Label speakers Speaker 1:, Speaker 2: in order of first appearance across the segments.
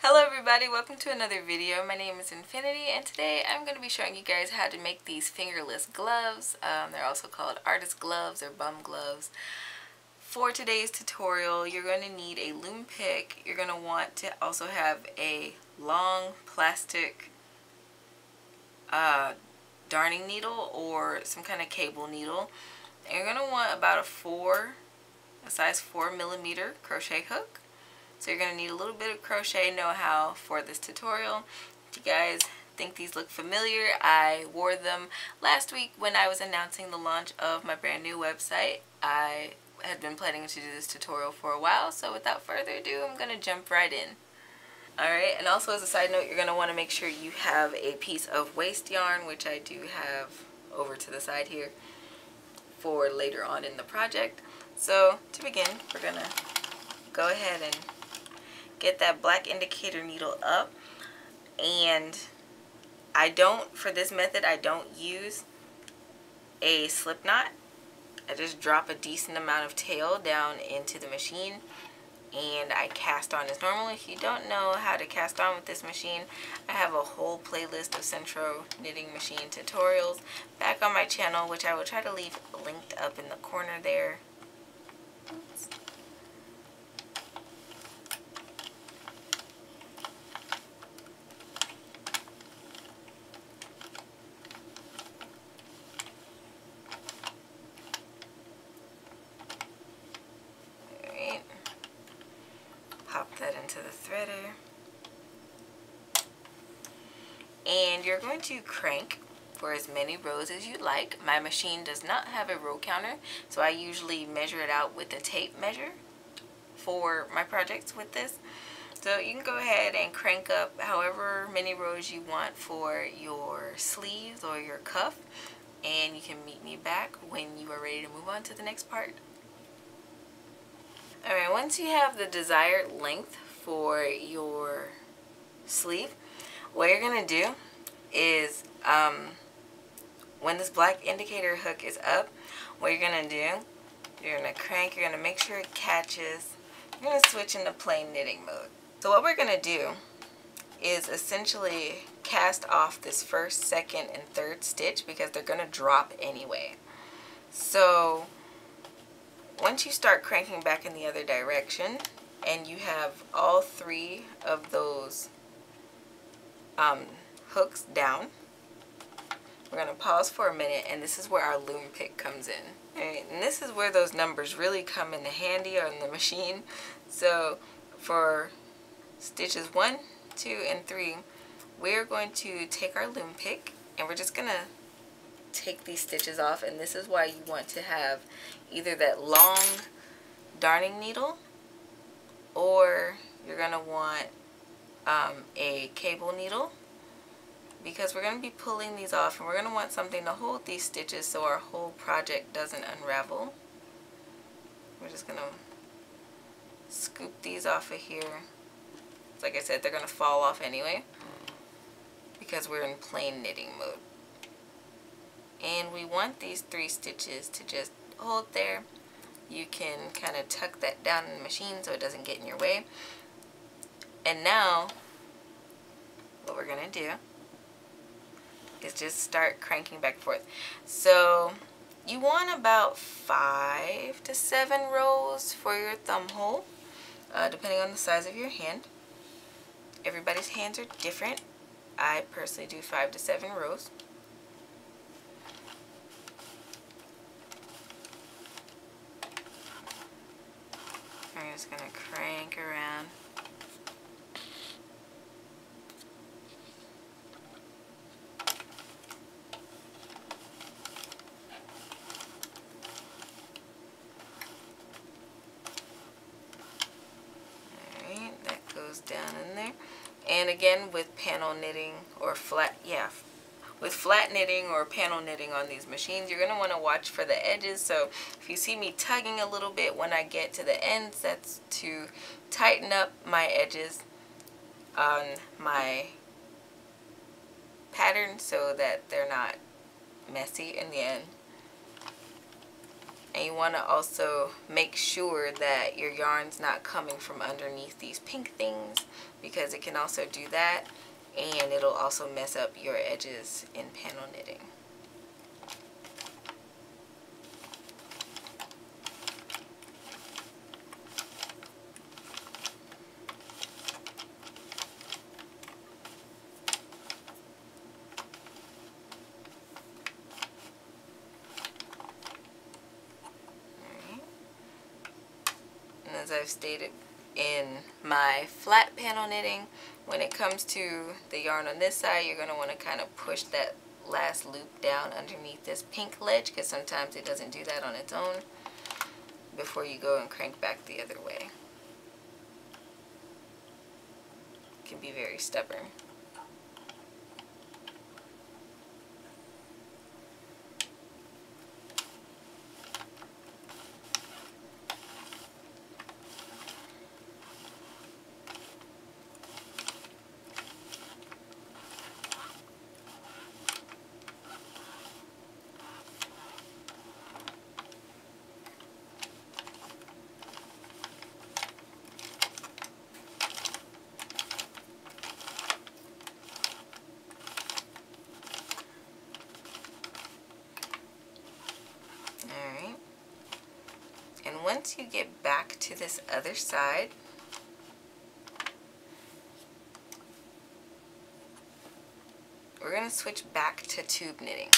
Speaker 1: Hello everybody, welcome to another video. My name is Infiniti and today I'm going to be showing you guys how to make these fingerless gloves. They're also called artist gloves or bum gloves. For today's tutorial, you're going to need a loom pick. You're going to want to also have a long plastic darning needle or some kind of cable needle. And you're going to want about a size 4mm crochet hook. So you're going to need a little bit of crochet know-how for this tutorial. If you guys think these look familiar, I wore them last week when I was announcing the launch of my brand new website. I had been planning to do this tutorial for a while, so without further ado, I'm going to jump right in. Alright, and also as a side note, you're going to want to make sure you have a piece of waste yarn, which I do have over to the side here for later on in the project. So to begin, we're going to go ahead and get that black indicator needle up, and for this method I don't use a slip knot. I just drop a decent amount of tail down into the machine and I cast on as normal. If you don't know how to cast on with this machine, I have a whole playlist of Sentro knitting machine tutorials back on my channel, which I will try to leave linked up in the corner there. Oops. Pop that into the threader, and you're going to crank for as many rows as you like. My machine does not have a row counter, so I usually measure it out with a tape measure for my projects with this. So you can go ahead and crank up however many rows you want for your sleeves or your cuff, and you can meet me back when you are ready to move on to the next part. Alright, once you have the desired length for your sleeve, what you're going to do is, when this black indicator hook is up, what you're going to do, you're going to crank, you're going to make sure it catches, you're going to switch into plain knitting mode. So what we're going to do is essentially cast off this first, second, and third stitch because they're going to drop anyway. So once you start cranking back in the other direction and you have all three of those hooks down, we're going to pause for a minute, and this is where our loom pick comes in. Right? And this is where those numbers really come in handy on the machine. So for stitches 1, 2, and 3, we're going to take our loom pick and we're just going to take these stitches off, and this is why you want to have either that long darning needle or you're going to want a cable needle, because we're going to be pulling these off and we're going to want something to hold these stitches so our whole project doesn't unravel. We're just going to scoop these off of here. Like I said, they're going to fall off anyway because we're in plain knitting mode. And we want these 3 stitches to just hold there. You can kind of tuck that down in the machine so it doesn't get in your way. And now what we're going to do is just start cranking back and forth. So you want about 5 to 7 rows for your thumb hole, depending on the size of your hand. Everybody's hands are different. I personally do 5 to 7 rows. I'm just going to crank around. Alright, that goes down in there. And again, with panel knitting or with flat knitting or panel knitting on these machines, you're going to want to watch for the edges. So if you see me tugging a little bit when I get to the ends, that's to tighten up my edges on my pattern so that they're not messy in the end. And you want to also make sure that your yarn's not coming from underneath these pink things, because it can also do that, and it'll also mess up your edges in panel knitting. As I've stated in my flat panel knitting, when it comes to the yarn on this side, you're going to want to kind of push that last loop down underneath this pink ledge, because sometimes it doesn't do that on its own, before you go and crank back the other way. It can be very stubborn. And once you get back to this other side, we're going to switch back to tube knitting.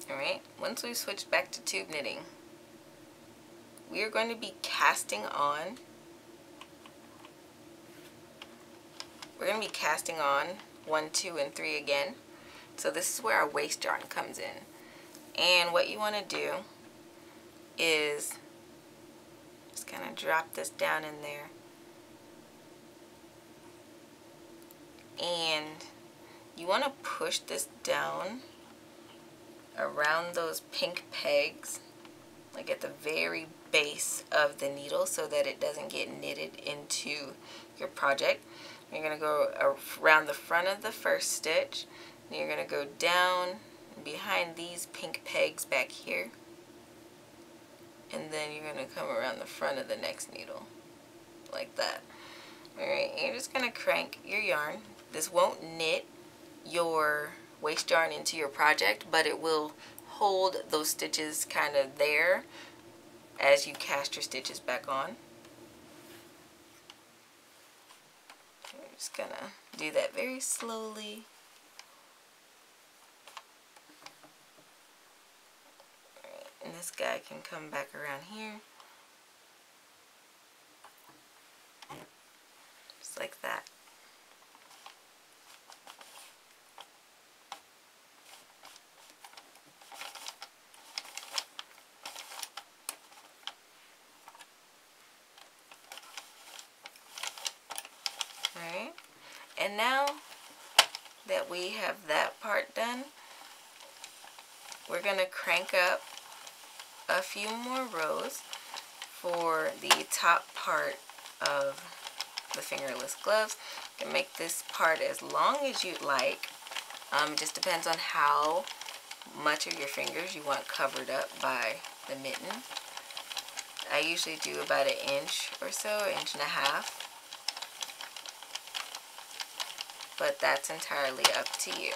Speaker 1: Alright, once we switch back to tube knitting, we are going to be casting on. We're going to be casting on 1, 2, and 3 again. So this is where our waste yarn comes in. And what you want to do is just kind of drop this down in there, and you want to push this down around those pink pegs, like at the very base of the needle, so that it doesn't get knitted into your project. You're going to go around the front of the first stitch, and you're going to go down behind these pink pegs back here, and then you're going to come around the front of the next needle, like that. Alright, you're just going to crank your yarn. This won't knit your waste yarn into your project, but it will hold those stitches kind of there as you cast your stitches back on. We're just going to do that very slowly. And this guy can come back around here, just like that. Alright, and now that we have that part done, we're going to crank up a few more rows for the top part of the fingerless gloves. You can make this part as long as you'd like. It just depends on how much of your fingers you want covered up by the mitten. I usually do about 1 inch or so, 1.5 inches, but that's entirely up to you.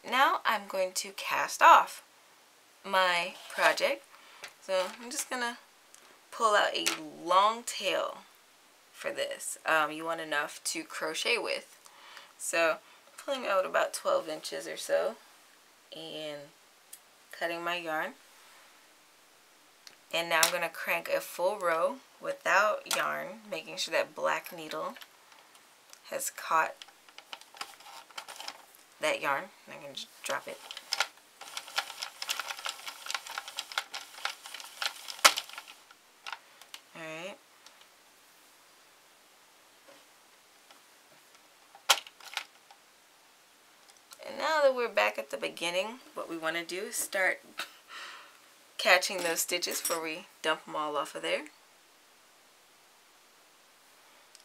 Speaker 1: Now I'm going to cast off my project. So I'm just gonna pull out a long tail for this. You want enough to crochet with. So pulling out about 12 inches or so and cutting my yarn. And now I'm going to crank a full row without yarn, making sure that black needle has caught that yarn. I'm going to just drop it. Alright. And now that we're back at the beginning, what we want to do is start catching those stitches before we dump them all off of there. I'm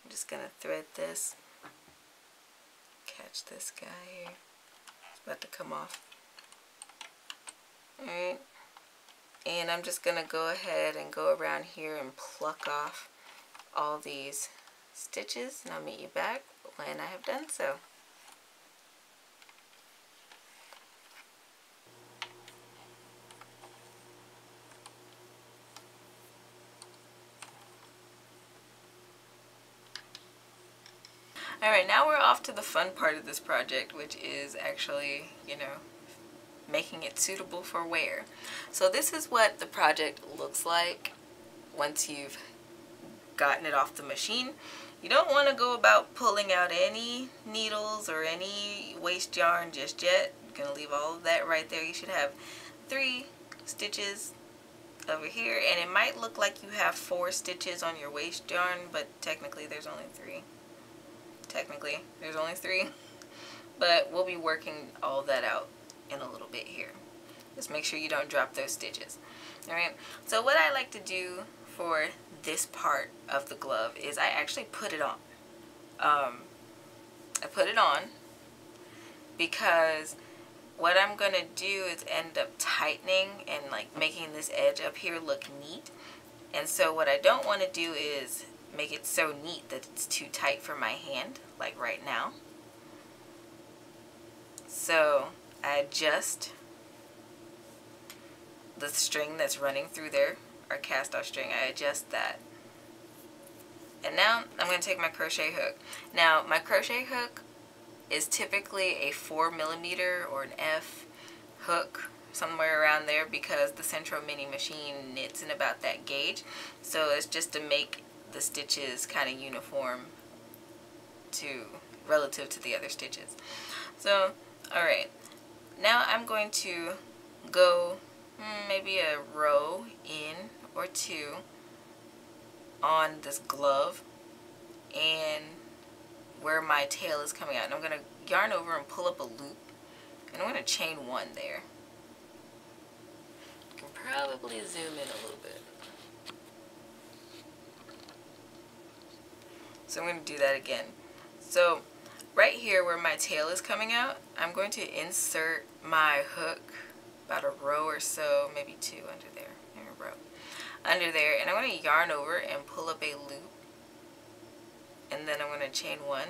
Speaker 1: just going to thread this, catch this guy here. It's about to come off. Alright, and I'm just gonna go ahead and go around here and pluck off all these stitches, and I'll meet you back when I have done so. Alright, now we're off to the fun part of this project, which is actually, making it suitable for wear. So this is what the project looks like once you've gotten it off the machine. You don't want to go about pulling out any needles or any waste yarn just yet. You're going to leave all of that right there. You should have 3 stitches over here, and it might look like you have 4 stitches on your waste yarn, but technically there's only 3. But we'll be working all that out in a little bit here. Just make sure you don't drop those stitches. Alright, so what I like to do for this part of the glove is I actually put it on. I put it on because what I'm going to do is end up tightening and like making this edge up here look neat. And so what I don't want to do is make it so neat that it's too tight for my hand, like right now. So I adjust the string that's running through there, our cast off string. I adjust that. And now I'm going to take my crochet hook. Now my crochet hook is typically a 4mm or an F hook, somewhere around there, because the Sentro mini machine knits in about that gauge. So it's just to make the stitches kind of uniform relative to the other stitches. So alright, now I'm going to go maybe a row in or 2 on this glove and where my tail is coming out, and I'm going to yarn over and pull up a loop, and I'm going to chain 1 there. I can probably zoom in a little bit. So I'm going to do that again. So right here where my tail is coming out, I'm going to insert my hook about a row or so, maybe 2 under there, and a row under there, and I'm going to yarn over and pull up a loop, and then I'm going to chain 1.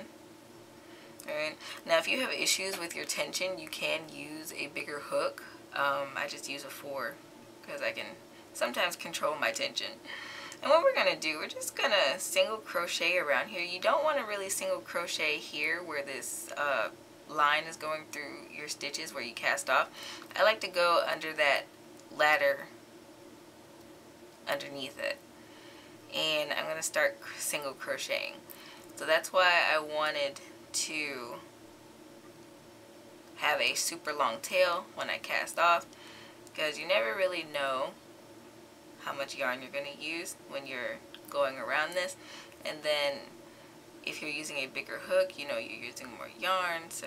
Speaker 1: Alright, now if you have issues with your tension, you can use a bigger hook. I just use a 4 because I can sometimes control my tension. And what we're going to do, we're just going to single crochet around here. You don't want to really single crochet here where this line is going through your stitches where you cast off. I like to go under that ladder underneath it. And I'm going to start single crocheting. So that's why I wanted to have a super long tail when I cast off, because you never really know how much yarn you're going to use when you're going around this. And then if you're using a bigger hook, you're using more yarn. So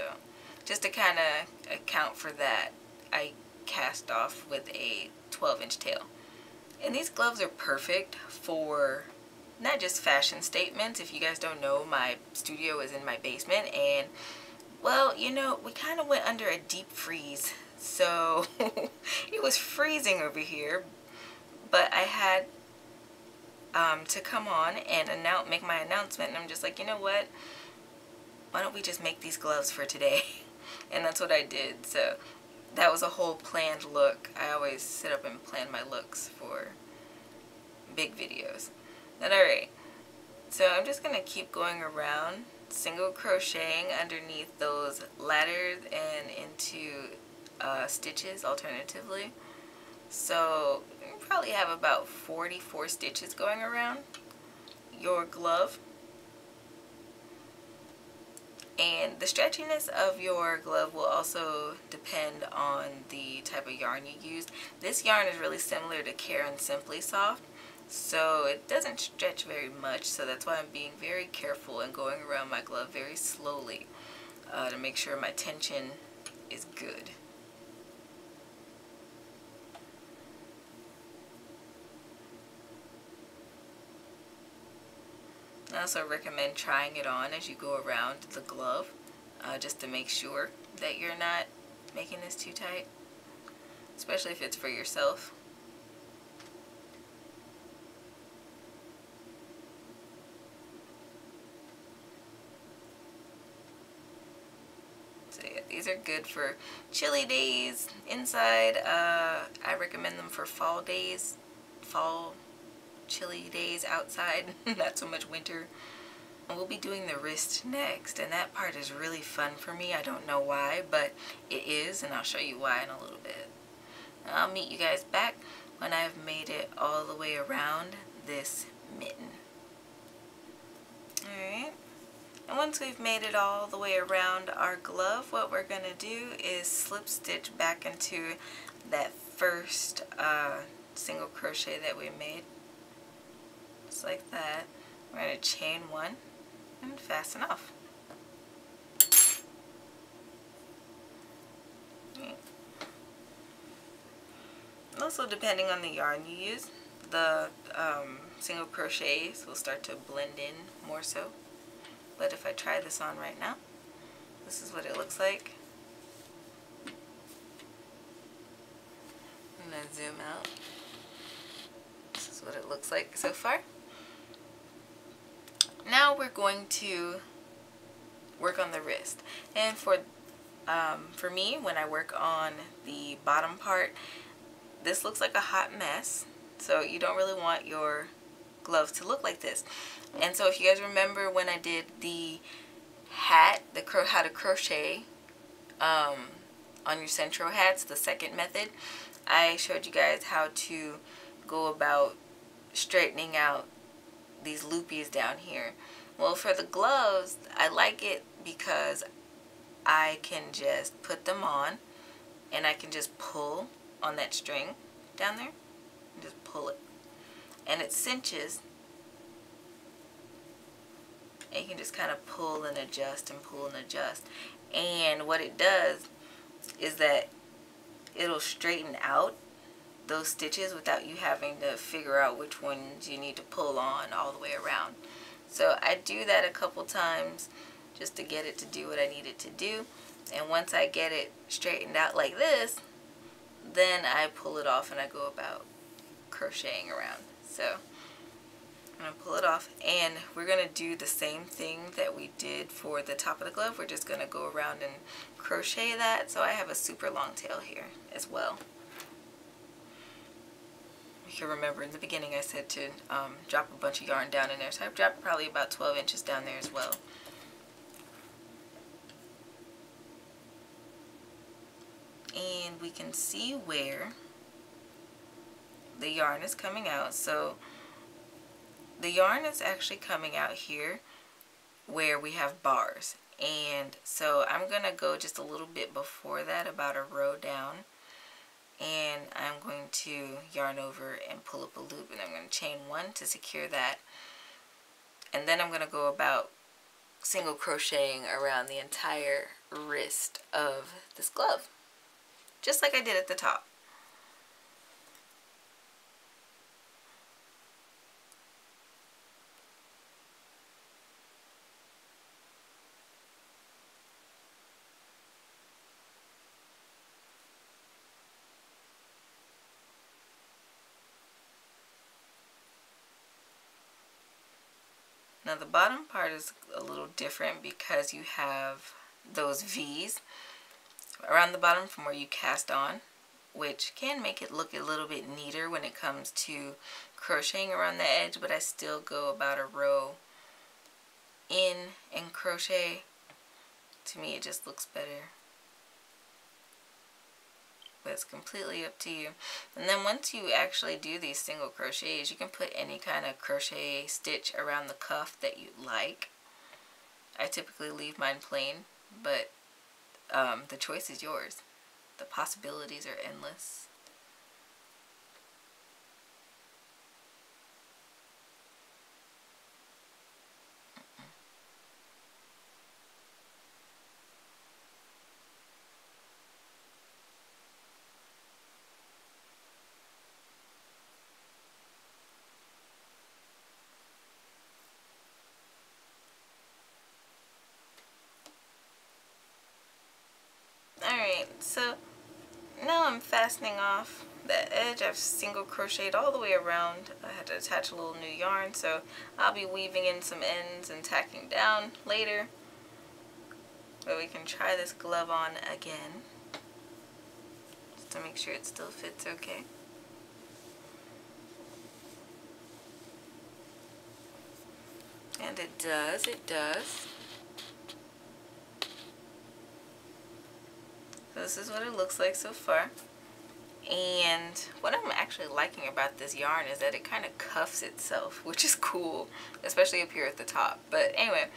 Speaker 1: just to kind of account for that, I cast off with a 12-inch tail. And these gloves are perfect for not just fashion statements. If you guys don't know, my studio is in my basement, and well, we kind of went under a deep freeze. So it was freezing over here. But I had to come on and make my announcement, and I'm just like, you know what? Why don't we just make these gloves for today? And that's what I did. So that was a whole planned look. I always sit up and plan my looks for big videos. But alright, so I'm just going to keep going around, single crocheting underneath those ladders and into stitches alternatively. So you probably have about 44 stitches going around your glove. And the stretchiness of your glove will also depend on the type of yarn you use. This yarn is really similar to Care and Simply Soft, so it doesn't stretch very much. So that's why I'm being very careful and going around my glove very slowly to make sure my tension is good. I also recommend trying it on as you go around the glove, just to make sure that you're not making this too tight. especially if it's for yourself. So yeah, these are good for chilly days inside. I recommend them for fall days, fall chilly days outside, not so much winter. We'll be doing the wrist next, and that part is really fun for me. I don't know why, but it is, and I'll show you why in a little bit. I'll meet you guys back when I've made it all the way around this mitten. Alright, and once we've made it all the way around our glove, what we're going to do is slip stitch back into that first single crochet that we made. Just like that. We're going to chain one and fasten off. Okay. Also, depending on the yarn you use, the single crochets will start to blend in more so. But if I try this on right now, this is what it looks like. I'm going to zoom out. This is what it looks like so far. Now we're going to work on the wrist. And for me, when I work on the bottom part, this looks like a hot mess. So you don't really want your gloves to look like this. And so if you guys remember when I did the hat, how to crochet on your Sentro hats, the second method, I showed you guys how to go about straightening out these loopies down here. Well, for the gloves, I like it because I can just put them on and I can just pull on that string down there and just pull it, and it cinches, and you can just kind of pull and adjust and pull and adjust. And what it does is that it'll straighten out those stitches without you having to figure out which ones you need to pull on all the way around. So I do that a couple times just to get it to do what I need it to do. And once I get it straightened out like this, then I pull it off and I go about crocheting around. So I'm going to pull it off, and we're going to do the same thing that we did for the top of the glove. We're just going to go around and crochet that. So I have a super long tail here as well. You can remember in the beginning I said to drop a bunch of yarn down in there, so I've dropped probably about 12 inches down there as well. And we can see where the yarn is coming out. So the yarn is actually coming out here where we have bars, and so I'm gonna go just a little bit before that, about a row down, and I'm going to yarn over and pull up a loop, and I'm going to chain one to secure that, and then I'm going to go about single crocheting around the entire wrist of this glove, just like I did at the top. Now the bottom part is a little different because you have those V's around the bottom from where you cast on, which can make it look a little bit neater when it comes to crocheting around the edge, but I still go about a row in and crochet. To me, it just looks better. But it's completely up to you. And then once you actually do these single crochets, you can put any kind of crochet stitch around the cuff that you like. I typically leave mine plain, but the choice is yours. The possibilities are endless. Alright, so now I'm fastening off that edge, I've single crocheted all the way around. I had to attach a little new yarn, so I'll be weaving in some ends and tacking down later. But we can try this glove on again, just to make sure it still fits okay. And it does, it does. So this is what it looks like so far. And what I'm actually liking about this yarn is that it kind of cuffs itself, which is cool, especially up here at the top. But anyway,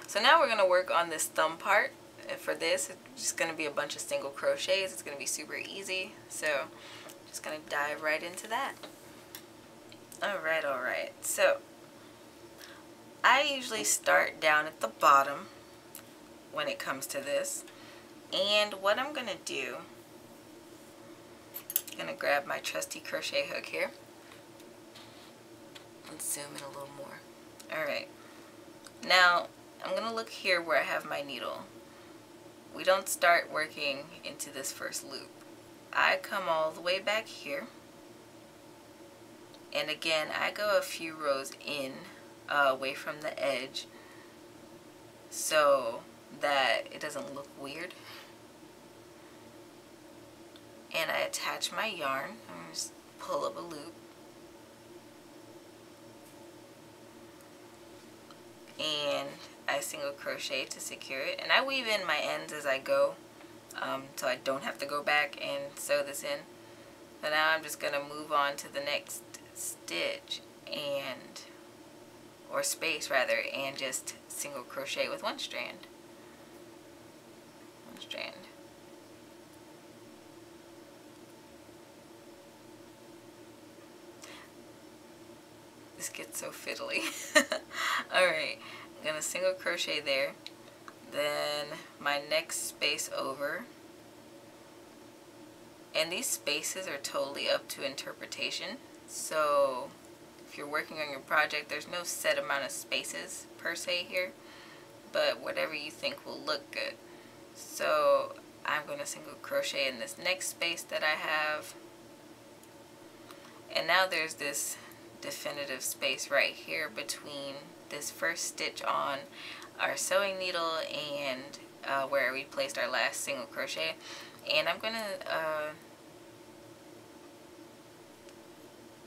Speaker 1: so now we're going to work on this thumb part. And for this, it's just going to be a bunch of single crochets. It's going to be super easy. So just going to dive right into that. Alright, alright. So I usually start down at the bottom when it comes to this. And what I'm going to do, I'm going to grab my trusty crochet hook here. Let's zoom in a little more. Alright. Now, I'm going to look here where I have my needle. We don't start working into this first loop. I come all the way back here. And again, I go a few rows in, away from the edge, so that it doesn't look weird. And I attach my yarn. I'm going to just pull up a loop. And I single crochet to secure it. And I weave in my ends as I go, so I don't have to go back and sew this in. So now I'm just going to move on to the next stitch, and or space rather, and just single crochet with one strand. One strand. This gets so fiddly. Alright, I'm going to single crochet there, then my next space over, and these spaces are totally up to interpretation. So if you're working on your project, there's no set amount of spaces per se here, but whatever you think will look good. So I'm going to single crochet in this next space that I have, and now there's this definitive space right here between this first stitch on our sewing needle and where we placed our last single crochet. And I'm going to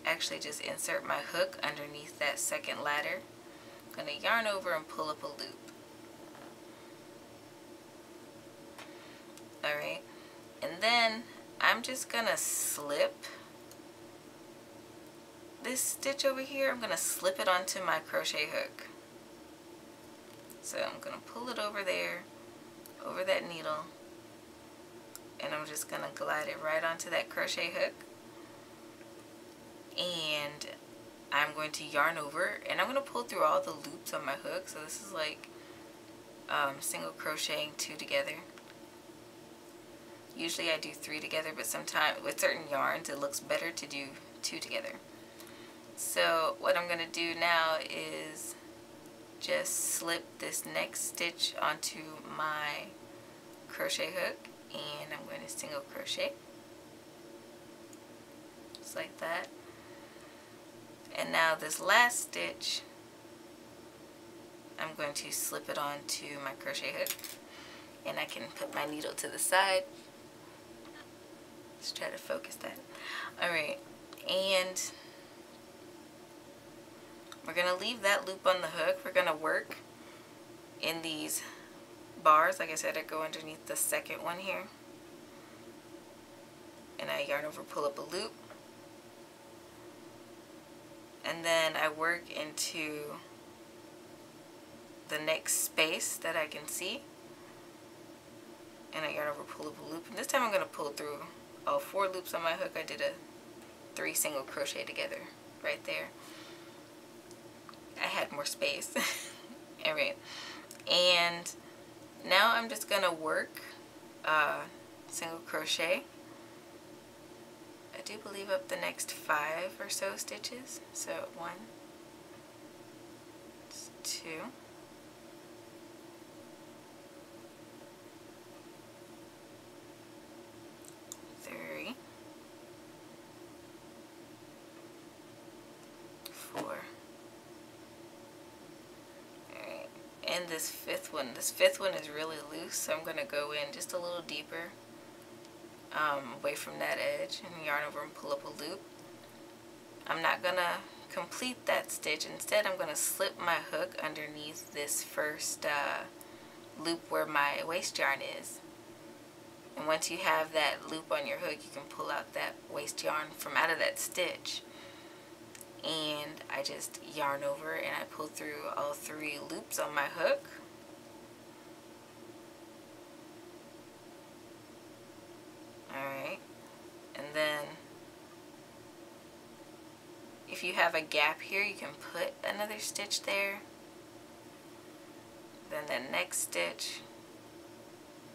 Speaker 1: actually just insert my hook underneath that second ladder. I'm going to yarn over and pull up a loop. Alright, and then I'm just going to slip this stitch over here. I'm going to slip it onto my crochet hook. So I'm going to pull it over there, over that needle, and I'm just going to glide it right onto that crochet hook. And I'm going to yarn over, and I'm going to pull through all the loops on my hook. So this is like single crocheting 2 together. Usually I do 3 together, but sometimes with certain yarns it looks better to do 2 together. So what I'm going to do now is just slip this next stitch onto my crochet hook, and I'm going to single crochet just like that. And now this last stitch, I'm going to slip it onto my crochet hook, and I can put my needle to the side. Let's try to focus that. Alright, and we're going to leave that loop on the hook. We're going to work in these bars. Like I said, I go underneath the second one here, and I yarn over, pull up a loop, and then I work into the next space that I can see, and I yarn over, pull up a loop, and this time I'm going to pull through all 4 loops on my hook. I did a 3 single crochet together right there. I had more space. Alright, and now I'm just going to work single crochet, I do believe, up the next 5 or so stitches. So 1, 2, 3, then this fifth one. This fifth one is really loose, so I'm going to go in just a little deeper, away from that edge, and yarn over and pull up a loop. I'm not going to complete that stitch. Instead, I'm going to slip my hook underneath this first loop where my waist yarn is. And once you have that loop on your hook, you can pull out that waist yarn from out of that stitch. And I just yarn over and I pull through all 3 loops on my hook. Alright, and then if you have a gap here, you can put another stitch there. Then the next stitch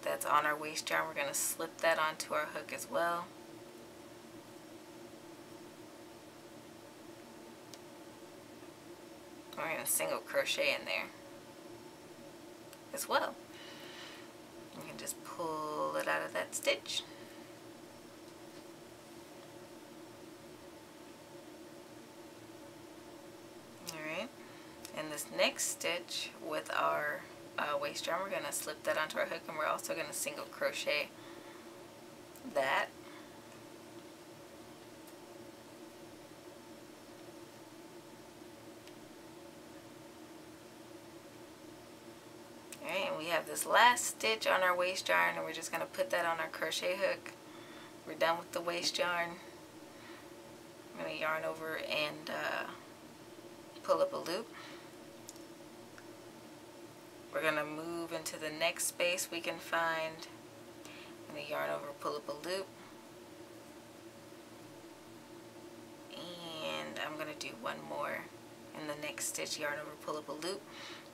Speaker 1: that's on our waist yarn, we're going to slip that onto our hook as well. We're going to single crochet in there as well. You can just pull it out of that stitch. Alright, and this next stitch with our waist yarn, we're going to slip that onto our hook, and we're also going to single crochet that. Alright, and we have this last stitch on our waist yarn, and we're just going to put that on our crochet hook. We're done with the waist yarn. I'm going to yarn over and pull up a loop. We're going to move into the next space we can find. I'm going to yarn over, pull up a loop. And I'm going to do one more in the next stitch, yarn over, pull up a loop.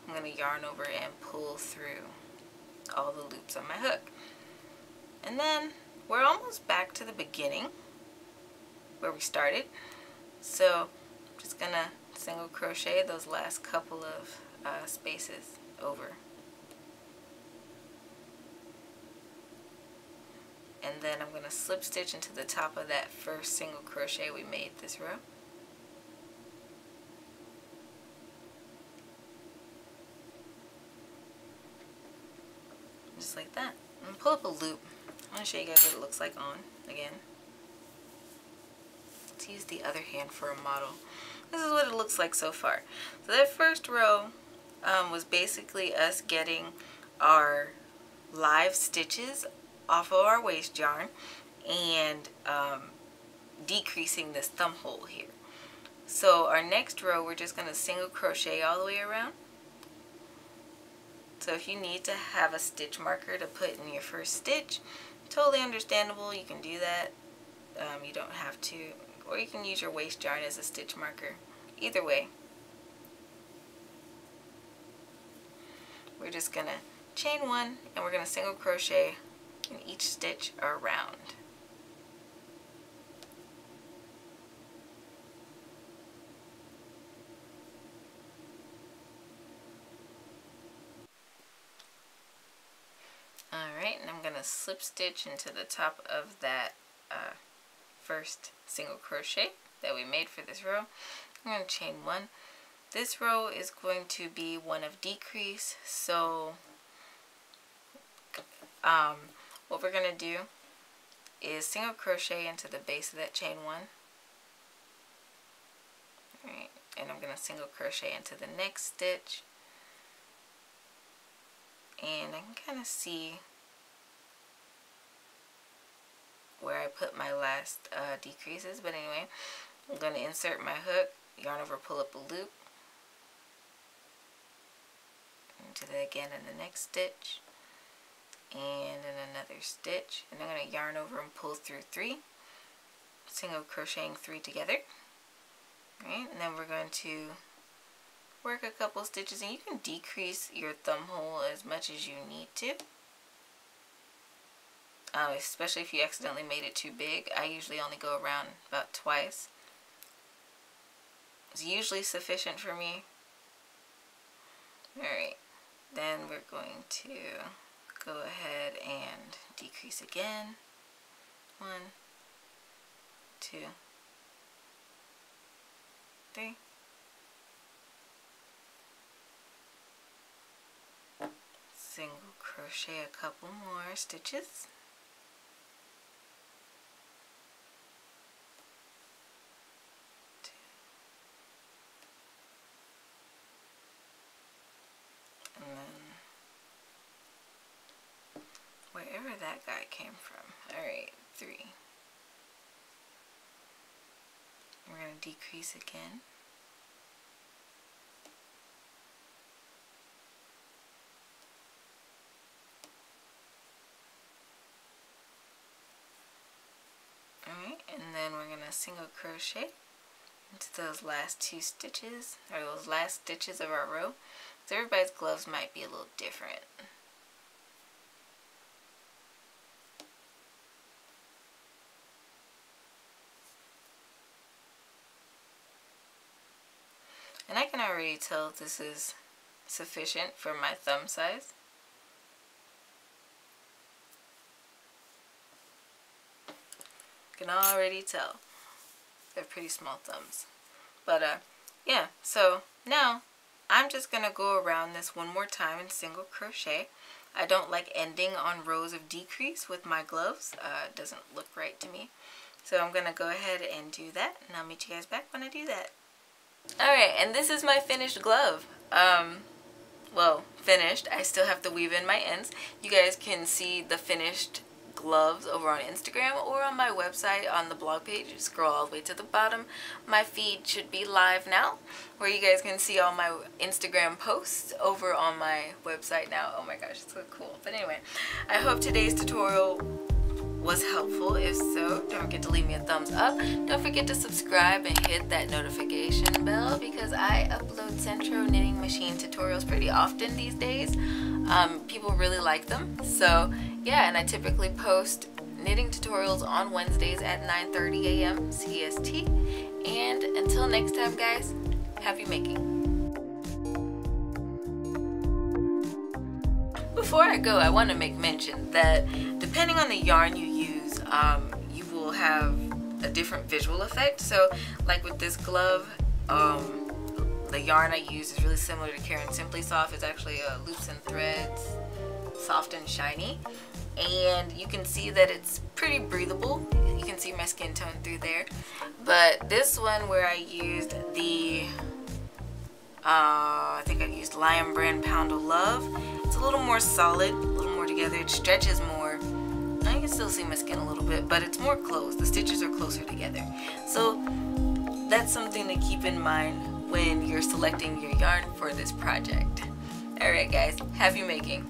Speaker 1: I'm going to yarn over and pull through all the loops on my hook. And then we're almost back to the beginning where we started. So I'm just going to single crochet those last couple of spaces over. And then I'm going to slip stitch into the top of that first single crochet we made this row. Just like that. And pull up a loop. I want to show you guys what it looks like on again. Let's use the other hand for a model. This is what it looks like so far. So that first row was basically us getting our live stitches off of our waist yarn and decreasing this thumb hole here. So our next row, we're just going to single crochet all the way around. So if you need to have a stitch marker to put in your first stitch, totally understandable, you can do that. You don't have to, or you can use your waist yarn as a stitch marker. Either way. We're just going to chain 1 and we're going to single crochet in each stitch around. Alright, and I'm going to slip stitch into the top of that first single crochet that we made for this row. I'm going to chain 1. This row is going to be one of decrease, so what we're going to do is single crochet into the base of that chain 1. Alright, and I'm going to single crochet into the next stitch. And I can kind of see where I put my last decreases, but anyway, I'm going to insert my hook, yarn over, pull up a loop, and do that again in the next stitch, and in another stitch, and I'm going to yarn over and pull through 3, single crocheting 3 together. Right, and then we're going to work a couple stitches, and you can decrease your thumb hole as much as you need to, especially if you accidentally made it too big. I usually only go around about twice. It's usually sufficient for me. Alright, then we're going to go ahead and decrease again. 1, 2, 3. single crochet a couple more stitches. And then wherever that guy came from. Alright, 3. We're going to decrease again. Alright, and then we're going to single crochet into those last 2 stitches, or those last stitches of our row. So everybody's gloves might be a little different. And I can already tell this is sufficient for my thumb size. Can already tell. They're pretty small thumbs. But yeah, so now I'm just going to go around this one more time in single crochet. I don't like ending on rows of decrease with my gloves. It doesn't look right to me. So I'm going to go ahead and do that, and I'll meet you guys back when I do that. Alright, and this is my finished glove. Well, finished. I still have to weave in my ends. You guys can see the finished gloves over on Instagram or on my website on the blog page. You scroll all the way to the bottom. My feed should be live now, where you guys can see all my Instagram posts over on my website now. Oh my gosh, it's so cool. But anyway, I hope today's tutorial was helpful. If so, don't forget to leave me a thumbs up. Don't forget to subscribe and hit that notification bell, because I upload Sentro knitting machine tutorials pretty often these days. People really like them. So yeah, and I typically post knitting tutorials on Wednesdays at 9:30 a.m. CST. And until next time, guys, happy making. Before I go, I want to make mention that depending on the yarn you use, you will have a different visual effect. So like with this glove, the yarn I use is really similar to Karen Simply Soft. It's actually Loops and Threads, soft and shiny. And you can see that it's pretty breathable. You can see my skin tone through there. But this one, where I used the, I think I used Lion Brand Pound of Love. It's a little more solid, a little more together. It stretches more. I can still see my skin a little bit, but it's more closed. The stitches are closer together. So that's something to keep in mind when you're selecting your yarn for this project. Alright guys, happy making.